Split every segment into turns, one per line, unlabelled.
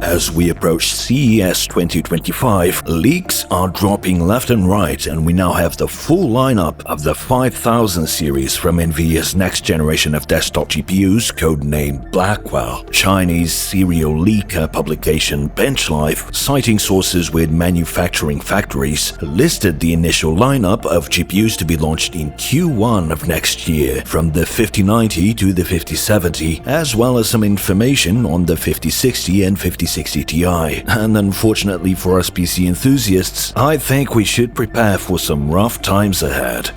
As we approach CES 2025, leaks are dropping left and right, and we now have the full lineup of the 5000 series from NVIDIA's next generation of desktop GPUs, codenamed Blackwell. Chinese serial leaker publication BenchLife, citing sources with manufacturing factories, listed the initial lineup of GPUs to be launched in Q1 of next year, from the 5090 to the 5070, as well as some information on the 5060 and 5060 Ti. And unfortunately for us PC enthusiasts, I think we should prepare for some rough times ahead.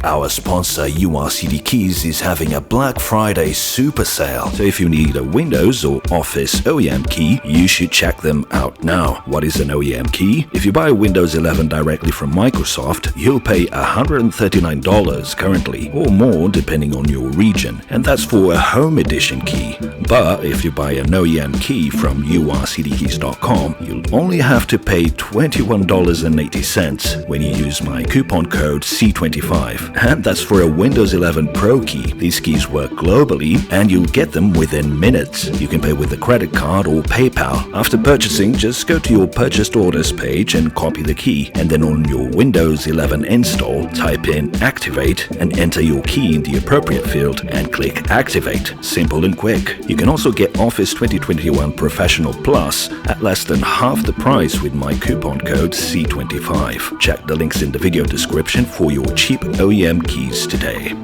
Our sponsor URCD Keys is having a Black Friday super sale, so if you need a Windows or Office OEM key, you should check them out now. What is an OEM key? If you buy a Windows 11 directly from Microsoft, you'll pay $139 currently, or more depending on your region, and that's for a home edition key. But if you buy an OEM key from urcdkeys.com, you'll only have to pay $21.80 when you use my coupon code C25. And that's for a Windows 11 Pro key. These keys work globally, and you'll get them within minutes. You can pay with a credit card or PayPal. After purchasing, just go to your purchased orders page and copy the key, and then on your Windows 11 install, type in Activate and enter your key in the appropriate field and click Activate. Simple and quick. You can also get Office 2021 Professional Plus at less than half the price with my coupon code C25. Check the links in the video description for your cheap OEM keys today.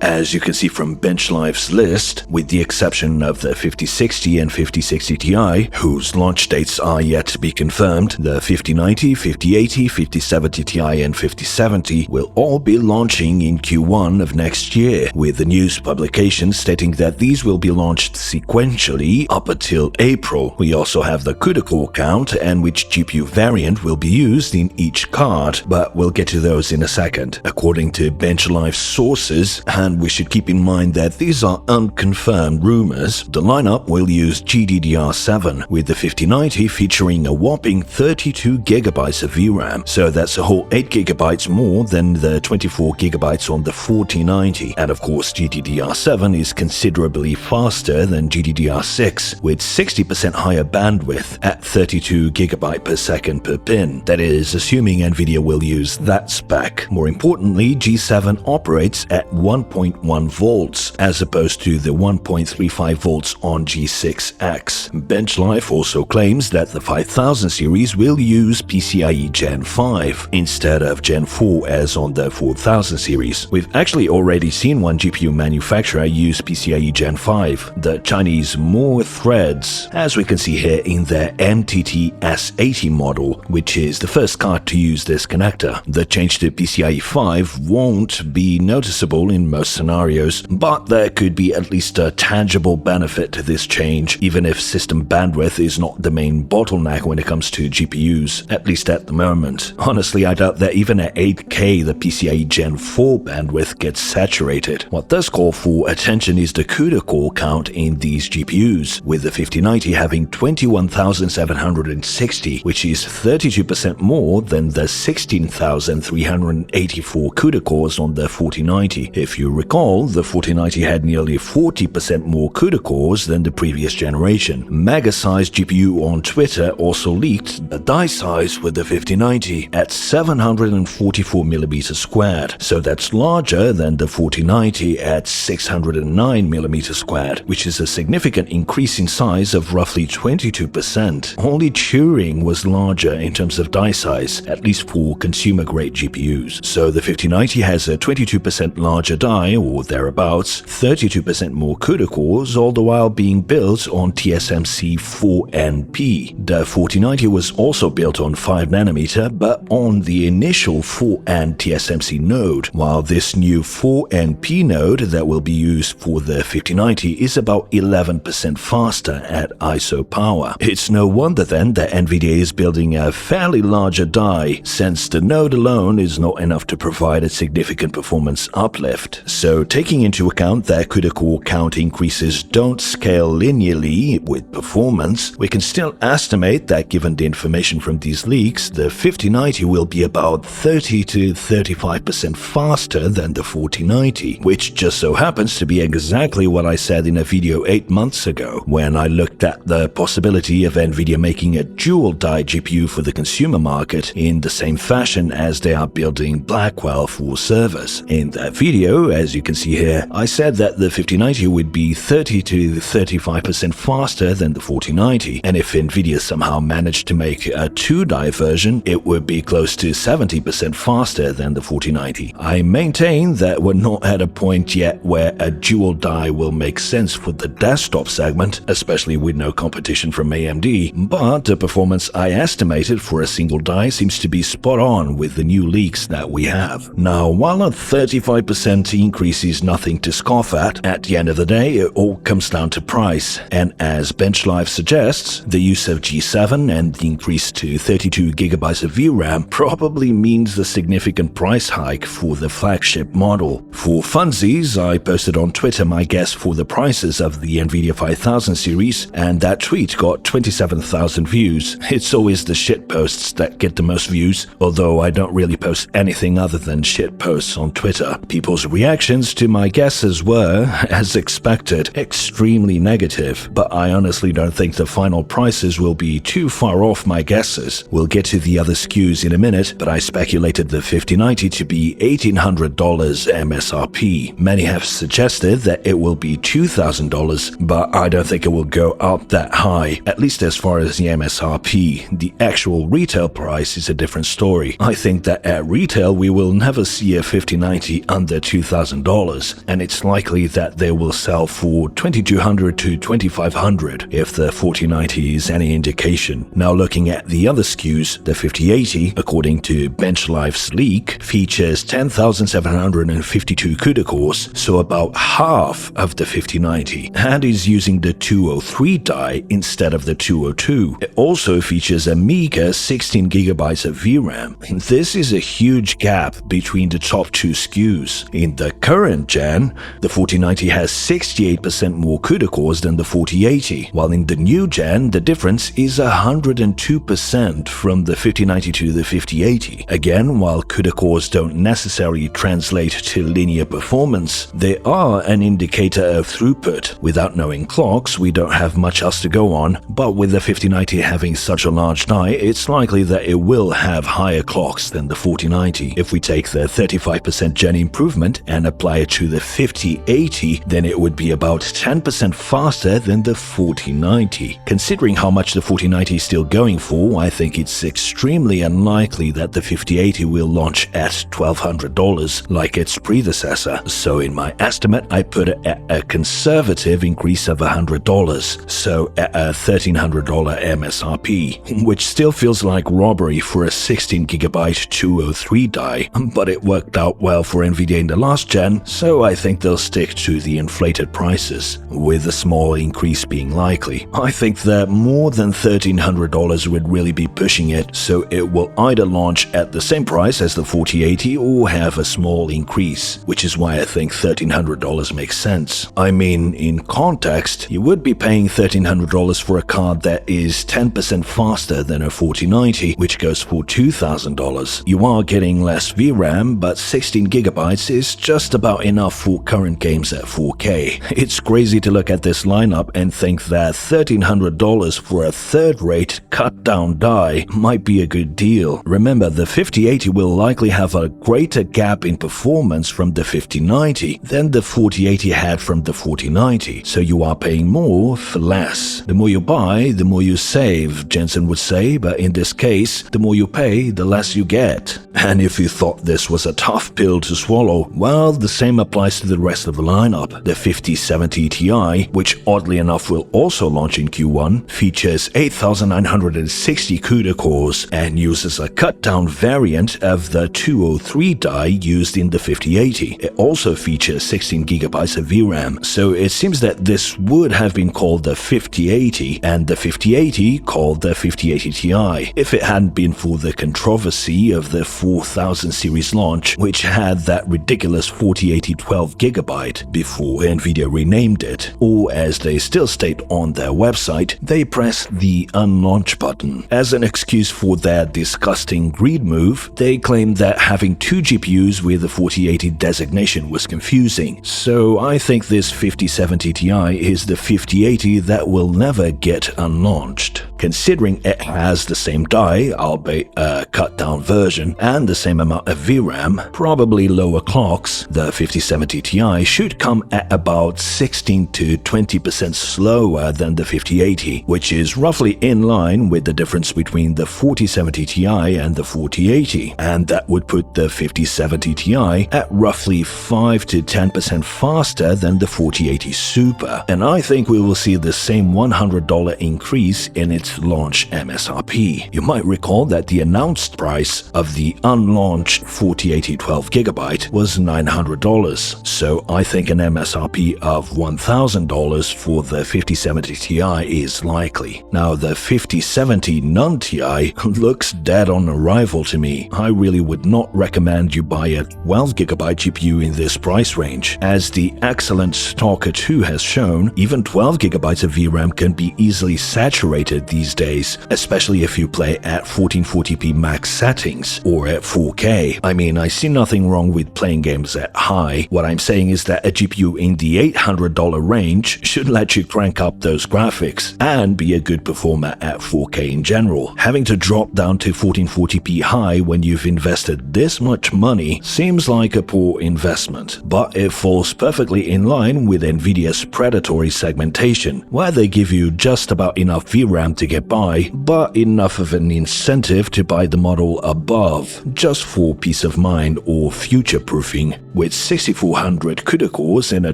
As you can see from BenchLife's list, with the exception of the 5060 and 5060 Ti, whose launch dates are yet to be confirmed, the 5090, 5080, 5070 Ti and 5070 will all be launching in Q1 of next year, with the news publication stating that these will be launched sequentially up until April. We also have the CUDA core count and which GPU variant will be used in each card, but we'll get to those in a second. According to BenchLife's sources, and we should keep in mind that these are unconfirmed rumors, the lineup will use GDDR7, with the 5090 featuring a whopping 32GB of VRAM, so that's a whole 8GB more than the 24GB on the 4090. And of course, GDDR7 is considerably faster than GDDR6, with 60% higher bandwidth at 32GB per second per pin. That is, assuming NVIDIA will use that spec. More importantly, G7 operates at 1.1 volts as opposed to the 1.35 volts on G6X. BenchLife also claims that the 5000 series will use PCIe Gen 5 instead of Gen 4 as on the 4000 series. We've actually already seen one GPU manufacturer use PCIe Gen 5, the Chinese More Threads, as we can see here in their MTT S80 model, which is the first card to use this connector. The change to PCIe 5 won't be noticeable in most scenarios, but there could be at least a tangible benefit to this change, even if system bandwidth is not the main bottleneck when it comes to GPUs, at least at the moment. Honestly, I doubt that even at 8K the PCIe Gen 4 bandwidth gets saturated. What does call for attention is the CUDA core count in these GPUs, with the 5090 having 21,760, which is 32% more than the 16,384 CUDA cores on the 4090. If you recall, the 4090 had nearly 40% more CUDA cores than the previous generation. Mega-sized GPU on Twitter also leaked the die size with the 5090 at 744mm squared, so that's larger than the 4090 at 609mm squared, which is a significant increase in size of roughly 22%. Only Turing was larger in terms of die size, at least for consumer-grade GPUs. So the 5090 has a 22% larger die, or thereabouts, 32% more CUDA cores, all the while being built on TSMC 4np. The 4090 was also built on 5nm, but on the initial 4n TSMC node, while this new 4np node that will be used for the 5090 is about 11% faster at ISO power. It's no wonder then that NVIDIA is building a fairly larger die, since the node alone is not enough to provide a significant performance uplift. So taking into account that CUDA core count increases don't scale linearly with performance, we can still estimate that given the information from these leaks, the 5090 will be about 30 to 35% faster than the 4090, which just so happens to be exactly what I said in a video 8 months ago, when I looked at the possibility of Nvidia making a dual-die GPU for the consumer market in the same fashion as they are building Blackwell for servers. In that video, as you can see here, I said that the 5090 would be 30 to 35% faster than the 4090, and if Nvidia somehow managed to make a two-die version, it would be close to 70% faster than the 4090. I maintain that we're not at a point yet where a dual die will make sense for the desktop segment, especially with no competition from AMD, but the performance I estimated for a single die seems to be spot on with the new leaks that we have. Now, while a 35% increase is nothing to scoff at the end of the day, it all comes down to price, and as BenchLife suggests, the use of G7 and the increase to 32GB of VRAM probably means a significant price hike for the flagship model. For funsies, I posted on Twitter my guess for the prices of the Nvidia 5000 series, and that tweet got 27,000 views. It's always the shit posts that get the most views, although I don't really post anything other than shit posts on Twitter. People's reactions to my guesses were, as expected, extremely negative, but I honestly don't think the final prices will be too far off my guesses. We'll get to the other SKUs in a minute, but I speculated the 5090 to be $1,800 MSRP. Many have suggested that it will be $2,000, but I don't think it will go up that high, at least as far as the MSRP. The actual retail price is a different story. I think that at retail we will never see a 5090 under $2,000, and it's likely that they will sell for $2,200 to $2,500 if the 4090 is any indication. Now looking at the other SKUs, the 5080, according to BenchLife's leak, features 10,752 CUDA cores, so about half of the 5090, and is using the 203 die instead of the 202. It also features a meager 16GB of VRAM. This is a huge gap between the top two SKUs. In the current gen, the 4090 has 68% more CUDA cores than the 4080, while in the new gen, the difference is 102% from the 5090 to the 5080. Again, while CUDA cores don't necessarily translate to linear performance, they are an indicator of throughput. Without knowing clocks, we don't have much else to go on, but with the 5090 having such a large die, it's likely that it will have higher clocks than the 4090. If we take the 35% gen improvement and apply it to the 5080, then it would be about 10% faster than the 4090. Considering how much the 4090 is still going for, I think it's extremely unlikely that the 5080 will launch at $1,200 like its predecessor. So in my estimate, I put it at a conservative increase of $100, so at a $1,300 MSRP, which still feels like robbery for a 16GB 203 die, but it worked out well for Nvidia in the last gen, so I think they'll stick to the inflated prices, with a small increase being likely. I think that more than $1,300 would really be pushing it, so it will either launch at the same price as the 4080 or have a small increase, which is why I think $1,300 makes sense. I mean, in context, you would be paying $1,300 for a card that is 10% faster than a 4090, which goes for $2,000. You are getting less VRAM, but 16GB is just about enough for current games at 4K. It's crazy to look at this lineup and think that $1,300 for a third-rate cut-down die might be a good deal. Remember, the 5080 will likely have a greater gap in performance from the 5090 than the 4080 had from the 4090, so you are paying more for less. The more you buy, the more you save, Jensen would say, but in this case, the more you pay, the less you get. And if you thought this was a tough pill to swallow, well, the same applies to the rest of the lineup. The 5070 Ti, which oddly enough will also launch in Q1, features 8,960 CUDA cores and uses a cut-down variant of the 203 die used in the 5080. It also features 16GB of VRAM, so it seems that this would have been called the 5080 and the 5080 called the 5080 Ti if it hadn't been for the controversy of the 4000 series launch, which had that ridiculous 4080 12GB before Nvidia renamed it, or as they still state on their website, they pressed the unlaunch button. As an excuse for their disgusting greed move, they claimed that having two GPUs with the 4080 designation was confusing. So I think this 5070 Ti is the 5080 that will never get unlaunched. Considering it has the same die, albeit a cut-down version, and the same amount of VRAM, probably lower clocks, the 5070 Ti should come at about 16 to 20% slower than the 5080, which is roughly in line with the difference between the 4070 Ti and the 4080, and that would put the 5070 Ti at roughly 5 to 10% faster than the 4080 Super. And I think we will see the same $100 increase in its launch MSRP. You might recall that the announced price of the unlaunched 4080 12GB was $900, so I think an MSRP of $1,000 for the 5070 Ti is likely. Now, the 5070 non-Ti looks dead on arrival to me. I really would not recommend you buy a 12GB GPU in this price range. As the excellent Stalker 2 has shown, even 12GB of VRAM can be easily saturated these days, especially if you play at 1440p max settings or at 4K. I mean, I see nothing wrong with playing games at high. What I'm saying is that a GPU in the $800 range should let you crank up those graphics and be a good performer at 4K in general. Having to drop down to 1440p high when you've invested this much money seems like a poor investment, but it falls perfectly in line with Nvidia's predatory segmentation, where they give you just about enough VRAM to get by, but enough of an incentive to buy the model above, just for peace of mind or future-proofing. With 6400 CUDA cores in a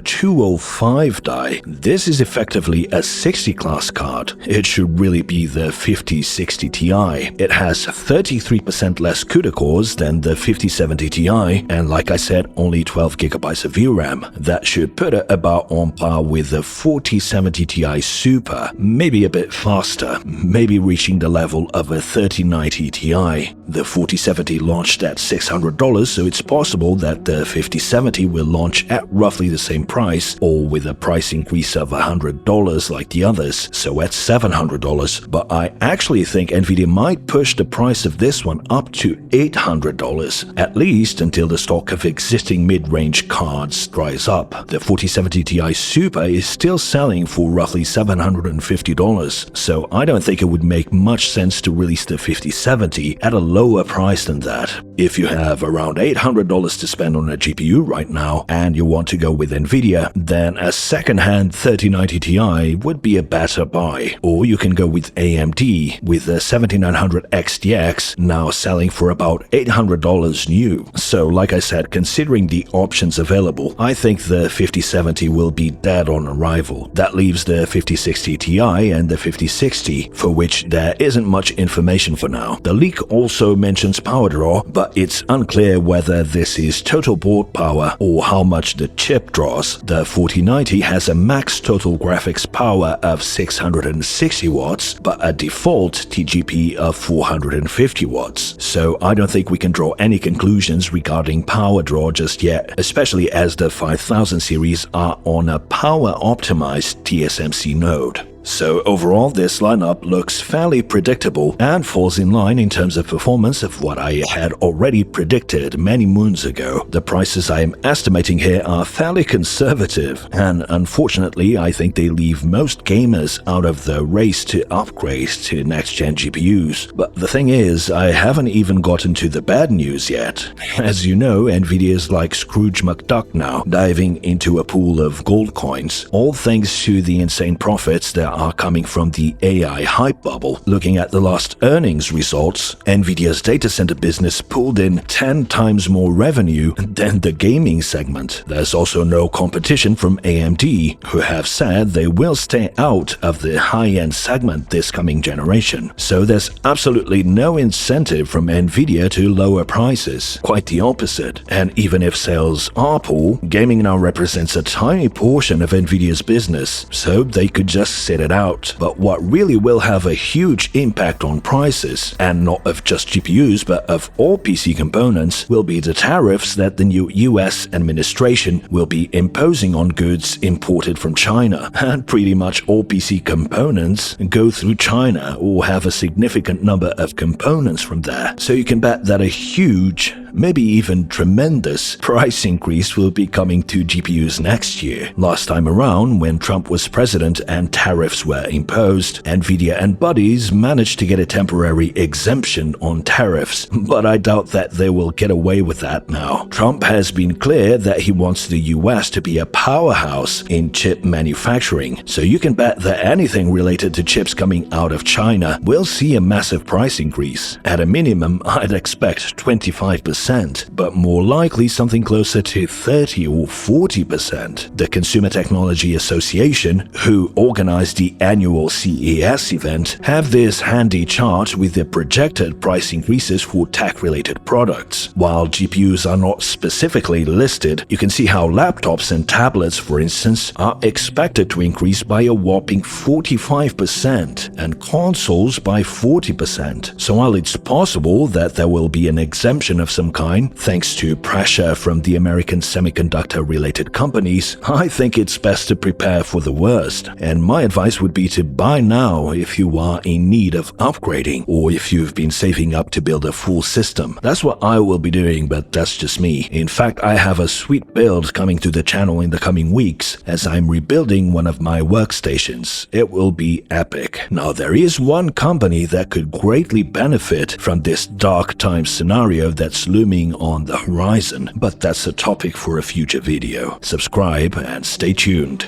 205 die, this is effectively a 60-class card. It should really be the 5060 Ti. It has 33% less CUDA cores than the 5070 Ti, and like I said, only 12GB of VRAM. That should put it about on par with the 4070 Ti Super, maybe a bit faster, maybe reaching the level of a 3090 Ti. The 4070 launched at $600, so it's possible that the 5070 will launch at roughly the same price, or with a price increase of $100 like the others, so at $700. But I actually think Nvidia might push the price of this one up to $800, at least until the stock of existing mid-range cards dries up. The 4070 Ti Super is still selling for roughly $750, so I don't think it would make much sense to release the 5070 at a lower price than that. If you have around $800 to spend on a GPU right now and you want to go with Nvidia, then a second-hand 3090 Ti would be a better buy. Or you can go with AMD with the 7900 XTX now selling for about $800 new. So like I said, considering the options available, I think the 5070 will be dead on arrival. That leaves the 5060 Ti and the 5060, for which there isn't much information for now. The leak also mentions power draw, but it's unclear whether this is total board power or how much the chip draws. The 4090 has a max total graphics power of 660 watts, but a default TGP of 450 watts. So I don't think we can draw any conclusions regarding power draw just yet, especially as the 5000 series are on a power-optimized TSMC node. So overall, this lineup looks fairly predictable and falls in line in terms of performance of what I had already predicted many moons ago. The prices I am estimating here are fairly conservative, and unfortunately I think they leave most gamers out of the race to upgrade to next-gen GPUs. But the thing is, I haven't even gotten to the bad news yet. As you know, Nvidia is like Scrooge McDuck now, diving into a pool of gold coins, all thanks to the insane profits that are coming from the AI hype bubble. Looking at the last earnings results, Nvidia's data center business pulled in 10 times more revenue than the gaming segment. There's also no competition from AMD, who have said they will stay out of the high-end segment this coming generation. So there's absolutely no incentive from Nvidia to lower prices. Quite the opposite. And even if sales are poor, gaming now represents a tiny portion of Nvidia's business, so they could just sit it out. But what really will have a huge impact on prices, and not of just GPUs but of all PC components, will be the tariffs that the new US administration will be imposing on goods imported from China. And pretty much all PC components go through China or have a significant number of components from there. So you can bet that a huge, maybe even tremendous price increase will be coming to GPUs next year. Last time around, when Trump was president and tariffs were imposed, Nvidia and buddies managed to get a temporary exemption on tariffs, but I doubt that they will get away with that now. Trump has been clear that he wants the US to be a powerhouse in chip manufacturing, so you can bet that anything related to chips coming out of China will see a massive price increase. At a minimum, I'd expect 25%, but more likely something closer to 30 or 40%. The Consumer Technology Association, who organized the annual CES event, have this handy chart with the projected price increases for tech-related products. While GPUs are not specifically listed, you can see how laptops and tablets, for instance, are expected to increase by a whopping 45% and consoles by 40%. So while it's possible that there will be an exemption of some kind, thanks to pressure from the American semiconductor-related companies, I think it's best to prepare for the worst. And my advice would be to buy now if you are in need of upgrading, or if you've been saving up to build a full system. That's what I will be doing, but that's just me. In fact, I have a sweet build coming to the channel in the coming weeks, as I'm rebuilding one of my workstations. It will be epic. Now, there is one company that could greatly benefit from this dark time scenario that's looming on the horizon, but that's a topic for a future video. Subscribe and stay tuned.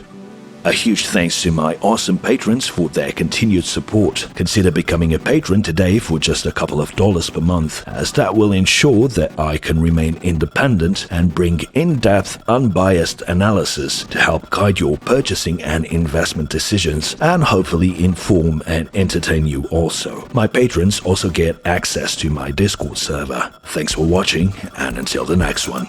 A huge thanks to my awesome patrons for their continued support. Consider becoming a patron today for just a couple of dollars per month, as that will ensure that I can remain independent and bring in-depth, unbiased analysis to help guide your purchasing and investment decisions, and hopefully inform and entertain you also. My patrons also get access to my Discord server. Thanks for watching, and until the next one.